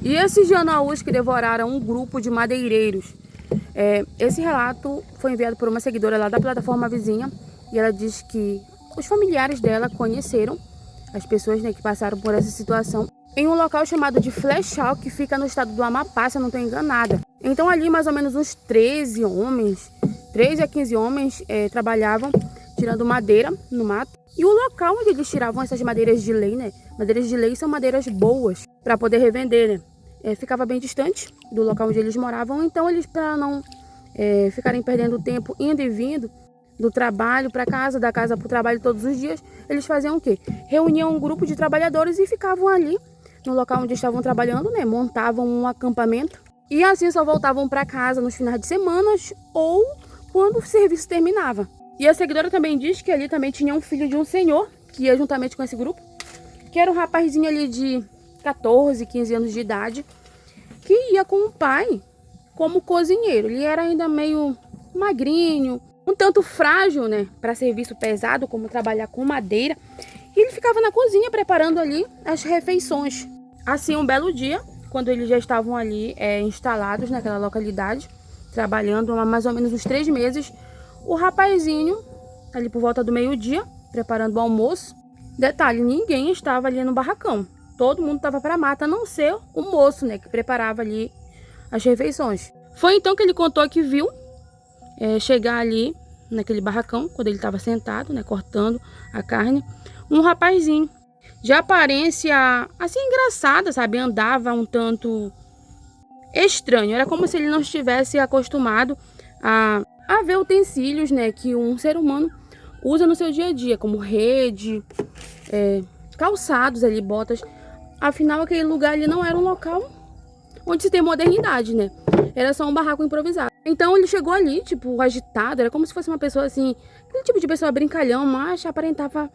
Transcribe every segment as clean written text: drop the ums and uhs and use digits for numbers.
E esses Janaús que devoraram um grupo de madeireiros. Esse relato foi enviado por uma seguidora lá da plataforma vizinha. E ela diz que os familiares dela conheceram as pessoas, né, que passaram por essa situação em um local chamado de Flechal, que fica no estado do Amapá, se eu não estou enganada. Então ali mais ou menos uns 13 a 15 homens trabalhavam tirando madeira no mato. E o local onde eles tiravam essas madeiras de lei, né? Madeiras de lei são madeiras boas para poder revender, né? Ficava bem distante do local onde eles moravam. Então eles, para não ficarem perdendo tempo indo e vindo do trabalho para casa, da casa para o trabalho todos os dias, eles faziam o quê? Reuniam um grupo de trabalhadores e ficavam ali no local onde estavam trabalhando, né? Montavam um acampamento e assim só voltavam para casa nos finais de semana ou quando o serviço terminava. E a seguidora também diz que ali também tinha um filho de um senhor que ia juntamente com esse grupo, que era um rapazinho ali de 14, 15 anos de idade, que ia com o pai como cozinheiro. Ele era ainda meio magrinho, um tanto frágil, né, para serviço pesado, como trabalhar com madeira. E ele ficava na cozinha preparando ali as refeições. Assim, um belo dia, quando eles já estavam ali instalados naquela localidade, trabalhando há mais ou menos uns 3 meses, o rapazinho, ali por volta do meio-dia, preparando o almoço. Detalhe, ninguém estava ali no barracão. Todo mundo estava para a mata, a não ser o moço, né, que preparava ali as refeições. Foi então que ele contou que viu chegar ali naquele barracão, quando ele estava sentado, né, cortando a carne, um rapazinho de aparência assim engraçada, sabe? Andava um tanto estranho. Era como se ele não estivesse acostumado a ver utensílios, né, que um ser humano usa no seu dia a dia, como rede, calçados ali, botas. Afinal, aquele lugar ali não era um local onde se tem modernidade, né? Era só um barraco improvisado. Então ele chegou ali, tipo, agitado, era como se fosse uma pessoa assim, aquele tipo de pessoa brincalhão, mas aparentava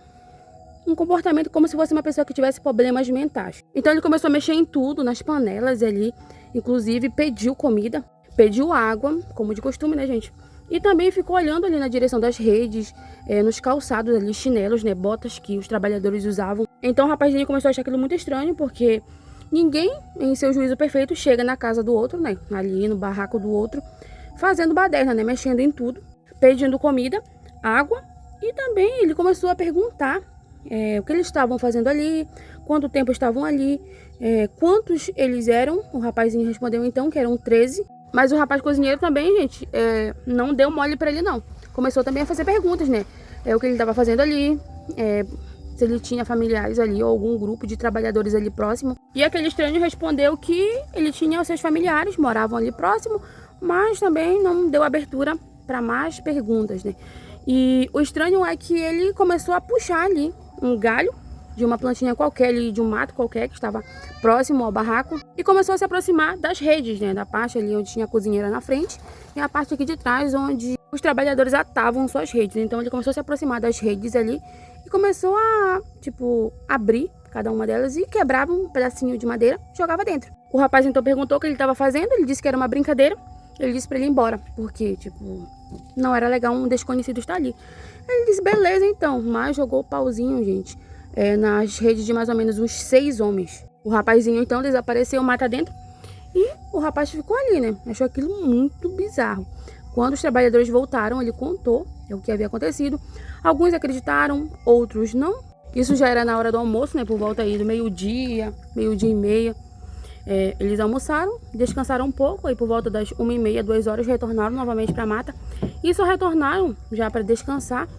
um comportamento como se fosse uma pessoa que tivesse problemas mentais. Então ele começou a mexer em tudo, nas panelas ali, inclusive pediu comida, pediu água, como de costume, né, gente? E também ficou olhando ali na direção das redes, nos calçados ali, chinelos, né, botas que os trabalhadores usavam. Então o rapazinho começou a achar aquilo muito estranho, porque ninguém, em seu juízo perfeito, chega na casa do outro, né, ali no barraco do outro, fazendo baderna, né, mexendo em tudo, pedindo comida, água. E também ele começou a perguntar o que eles estavam fazendo ali, quanto tempo estavam ali, quantos eles eram. O rapazinho respondeu então que eram 13. Mas o rapaz cozinheiro também, gente, não deu mole pra ele, não. Começou também a fazer perguntas, né? O que ele estava fazendo ali, se ele tinha familiares ali ou algum grupo de trabalhadores ali próximo. E aquele estranho respondeu que ele tinha os seus familiares, moravam ali próximo, mas também não deu abertura para mais perguntas, né? E o estranho é que ele começou a puxar ali um galho de uma plantinha qualquer ali, de um mato qualquer que estava próximo ao barraco, e começou a se aproximar das redes, né, da parte ali onde tinha a cozinheira na frente e a parte aqui de trás onde os trabalhadores atavam suas redes. Então ele começou a se aproximar das redes ali e começou a, tipo, abrir cada uma delas e quebrava um pedacinho de madeira e jogava dentro. O rapaz então perguntou o que ele estava fazendo, ele disse que era uma brincadeira. Ele disse para ele ir embora, porque, tipo, não era legal um desconhecido estar ali. Ele disse, beleza então, mas jogou o pauzinho, gente, nas redes de mais ou menos uns 6 homens. O rapazinho então desapareceu mata dentro e o rapaz ficou ali, né? Achou aquilo muito bizarro. Quando os trabalhadores voltaram, ele contou o que havia acontecido. Alguns acreditaram, outros não. Isso já era na hora do almoço, né? Por volta aí do meio-dia, meio-dia e meia. Eles almoçaram, descansaram um pouco, aí por volta das 1h30, 2h, retornaram novamente para a mata. E só retornaram já para descansar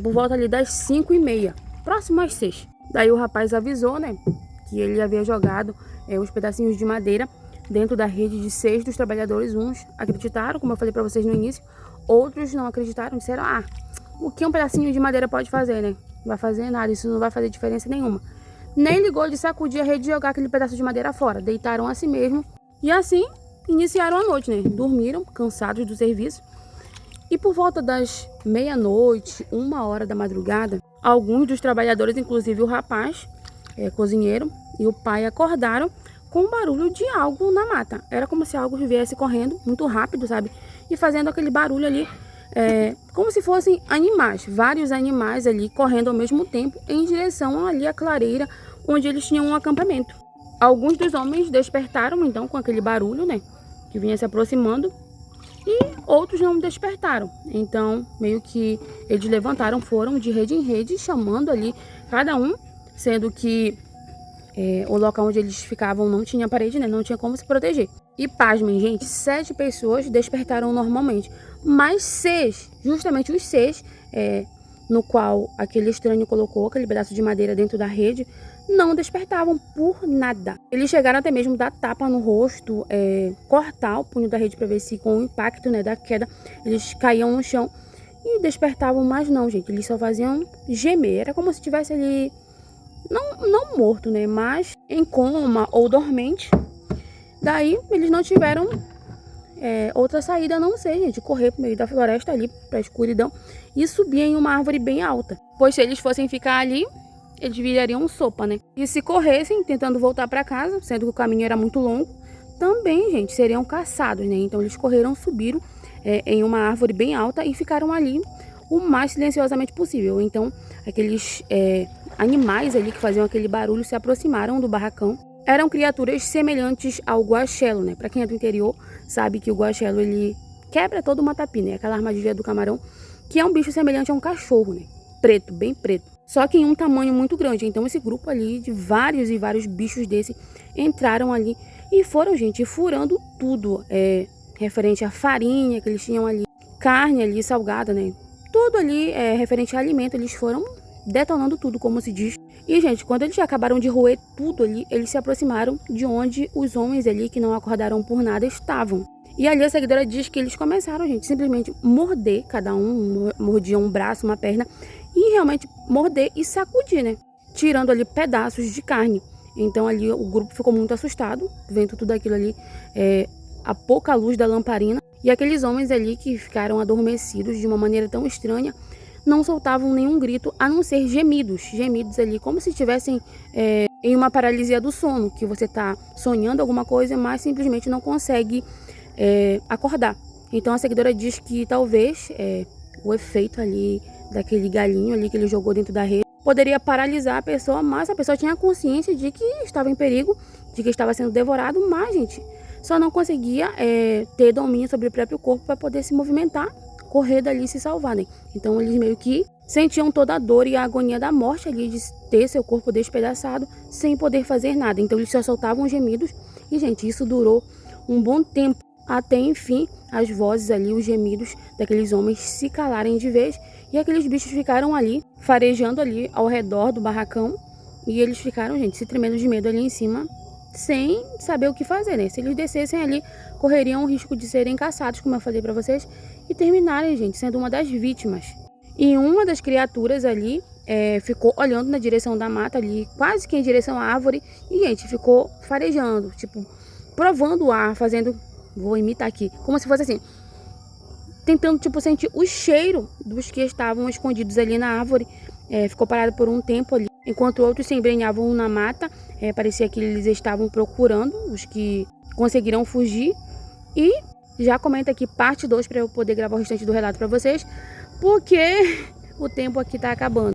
por volta ali das 5h30, próximo às 6. Daí o rapaz avisou, né, que ele havia jogado os pedacinhos de madeira dentro da rede de 6 dos trabalhadores. Uns acreditaram, como eu falei para vocês no início, outros não acreditaram, disseram, o que um pedacinho de madeira pode fazer, né? Não vai fazer nada, isso não vai fazer diferença nenhuma. Nem ligou de sacudir a rede e jogar aquele pedaço de madeira fora. Deitaram a si mesmo e assim iniciaram a noite, né? Dormiram, cansados do serviço. E por volta das meia-noite, 1h da madrugada, alguns dos trabalhadores, inclusive o rapaz, cozinheiro, e o pai acordaram com o barulho de algo na mata. Era como se algo viesse correndo muito rápido, sabe? E fazendo aquele barulho ali, como se fossem animais, vários animais ali correndo ao mesmo tempo em direção ali à clareira onde eles tinham um acampamento. Alguns dos homens despertaram, então, com aquele barulho, né, que vinha se aproximando, e outros não despertaram. Então, meio que eles levantaram, foram de rede em rede, chamando ali cada um, sendo que o local onde eles ficavam não tinha parede, né, não tinha como se proteger. E pasmem, gente, 7 pessoas despertaram normalmente, mas 6, justamente os 6, no qual aquele estranho colocou aquele pedaço de madeira dentro da rede, não despertavam por nada. Eles chegaram até mesmo dar tapa no rosto, cortar o punho da rede para ver se com o impacto, né, da queda eles caíam no chão e despertavam, mas não, gente, eles só faziam gemer. Era como se estivesse ali, não morto, né, mas em coma ou dormente. Daí eles não tiveram outra saída a não ser, gente, correr pro meio da floresta ali, pra escuridão, e subir em uma árvore bem alta. Pois se eles fossem ficar ali, eles virariam sopa, né? E se corressem, tentando voltar para casa, sendo que o caminho era muito longo, também, gente, seriam caçados, né? Então eles correram, subiram em uma árvore bem alta e ficaram ali o mais silenciosamente possível. Então aqueles animais ali que faziam aquele barulho se aproximaram do barracão. Eram criaturas semelhantes ao guaxelo, né? Para quem é do interior, sabe que o guaxelo, ele quebra todo o matapi, né? Aquela armadilha do camarão, que é um bicho semelhante a um cachorro, né? Preto, bem preto. Só que em um tamanho muito grande. Então esse grupo ali de vários e vários bichos desse entraram ali e foram, gente, furando tudo. Referente à farinha que eles tinham ali, carne ali salgada, né? Tudo ali referente a alimento, eles foram detonando tudo, como se diz. E, gente, quando eles acabaram de roer tudo ali, eles se aproximaram de onde os homens ali, que não acordaram por nada, estavam. E ali a seguidora diz que eles começaram, gente, simplesmente morder, cada um mordia um braço, uma perna, e realmente morder e sacudir, né? Tirando ali pedaços de carne. Então ali o grupo ficou muito assustado, vendo tudo aquilo ali, a pouca luz da lamparina. E aqueles homens ali que ficaram adormecidos de uma maneira tão estranha, não soltavam nenhum grito, a não ser gemidos ali, como se estivessem em uma paralisia do sono, que você está sonhando alguma coisa, mas simplesmente não consegue acordar. Então a seguidora diz que talvez o efeito ali daquele galinho ali que ele jogou dentro da rede poderia paralisar a pessoa, mas a pessoa tinha consciência de que estava em perigo, de que estava sendo devorado, mas, gente, só não conseguia ter domínio sobre o próprio corpo para poder se movimentar, correr dali e se salvar, né? Então eles meio que sentiam toda a dor e a agonia da morte ali, de ter seu corpo despedaçado sem poder fazer nada. Então eles só soltavam gemidos e, gente, isso durou um bom tempo, até enfim as vozes ali, os gemidos daqueles homens se calarem de vez e aqueles bichos ficaram ali, farejando ali ao redor do barracão, e eles ficaram, gente, se tremendo de medo ali em cima, sem saber o que fazer, né? Se eles descessem ali, correriam o risco de serem caçados, como eu falei pra vocês, e terminarem, gente, sendo uma das vítimas. E uma das criaturas ali ficou olhando na direção da mata ali, quase que em direção à árvore, e, gente, ficou farejando, tipo, provando o ar, fazendo, vou imitar aqui, como se fosse assim, tentando, tipo, sentir o cheiro dos que estavam escondidos ali na árvore. Ficou parado por um tempo ali, enquanto outros se embrenhavam na mata. Parecia que eles estavam procurando os que conseguiram fugir. E já comenta aqui parte 2 para eu poder gravar o restante do relato para vocês, porque o tempo aqui tá acabando.